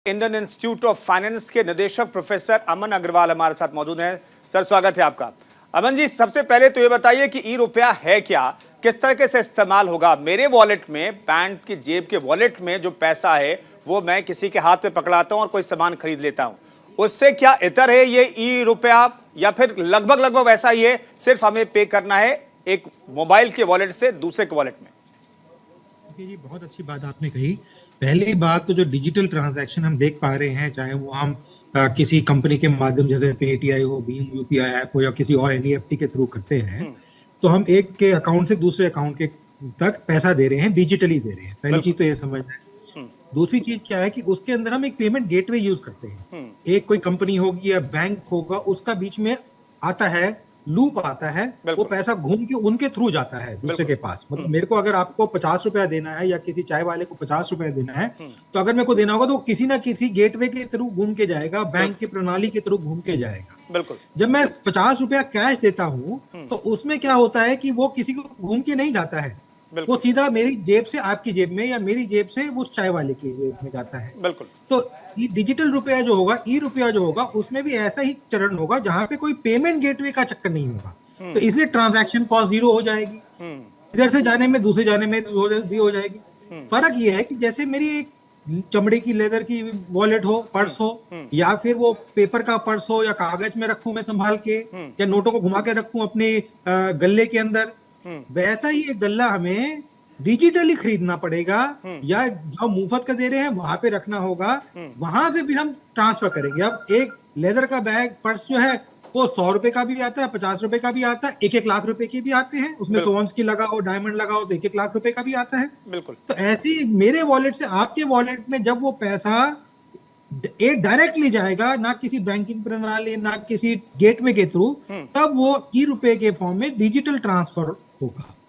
Indian institute of finance के निदेशक professor अमन अग्रवाल हमारे साथ मौजूद हैं। सर, स्वागत है आपका। अमन जी, सबसे पहले तो ये बताइए कि ई रुपया है क्या, किस तरीके से इस्तेमाल होगा? मेरे वॉलेट में, पैंट की जेब के वॉलेट में जो पैसा है वो मैं किसी के हाथ में पकड़ाता हूँ और कोई सामान खरीद लेता हूँ, उससे क्या इतर है ये ई रुपया, या फिर लगभग वैसा ही है, सिर्फ हमें पे करना है एक मोबाइल के वॉलेट से दूसरे के वॉलेट में? जी, बहुत अच्छी बात आपने कही। पहली बात तो जो डिजिटल ट्रांजैक्शन हम देख पा रहे हैं, चाहे वो हम किसी कंपनी के माध्यम जैसे पेटीआई हो, भीम यूपीआई ऐप हो या किसी और एनईएफटी के थ्रू करते हैं, तो हम एक के अकाउंट से दूसरे अकाउंट के तक पैसा दे रहे हैं, डिजिटली दे रहे हैं। पहली चीज तो ये समझना है। दूसरी चीज क्या है कि उसके अंदर हम एक पेमेंट गेटवे यूज करते हैं। एक कोई कंपनी होगी या बैंक होगा, उसका बीच में आता है, लूप आता है, वो पैसा घूम के उनके थ्रू जाता है दूसरे के पास। मतलब मेरे को अगर आपको 50 रुपया देना है या किसी चाय वाले को 50 रुपया देना है, तो अगर मेरे को देना होगा तो किसी ना किसी गेटवे के थ्रू घूम के जाएगा, बैंक की प्रणाली के थ्रू घूम के जाएगा। बिल्कुल। जब मैं 50 रुपया कैश देता हूँ तो उसमें क्या होता है कि वो किसी को घूम के नहीं जाता है, वो सीधा मेरी जेब से आपकी जेब में या मेरी जेब से वो चाय वाले की जेब में जाता है। बिल्कुल। तो डिजिटल रुपया जो होगा, ई रुपया जो होगा, उसमें भी ऐसा ही चरण होगा जहां पे कोई पेमेंट गेटवे का चक्कर नहीं होगा। तो इसलिए ट्रांजैक्शन कॉस्ट जीरो हो जाएगी, इधर से जाने में दूसरे जाने में भी हो जाएगी। फर्क ये है कि जैसे मेरी एक चमड़े की लेदर की वॉलेट हो, पर्स हो, या फिर वो पेपर का पर्स हो या कागज में रखूं मैं संभाल के, या नोटों को घुमा के रखूं अपने गले के अंदर, वैसा ही एक गल्ला हमें डिजिटली खरीदना पड़ेगा, या जो मुफ्त का दे रहे हैं वहां पे रखना होगा, वहां से फिर हम ट्रांसफर करेंगे। अब एक लेदर का बैग, पर्स जो है वो 100 रुपए का भी आता है, 50 रुपए का भी आता है, 1-1 लाख रुपए के भी आते हैं, उसमें सोन्स की लगाओ, डायमंड लगाओ तो 1-1 लाख रुपए का भी आता है। बिल्कुल। तो ऐसे ही मेरे वॉलेट से आपके वॉलेट में जब वो पैसा डायरेक्टली जाएगा, ना किसी बैंकिंग प्रणाली, ना किसी गेटवे के थ्रू, तब वो ई रुपए के फॉर्म में डिजिटल ट्रांसफर होगा।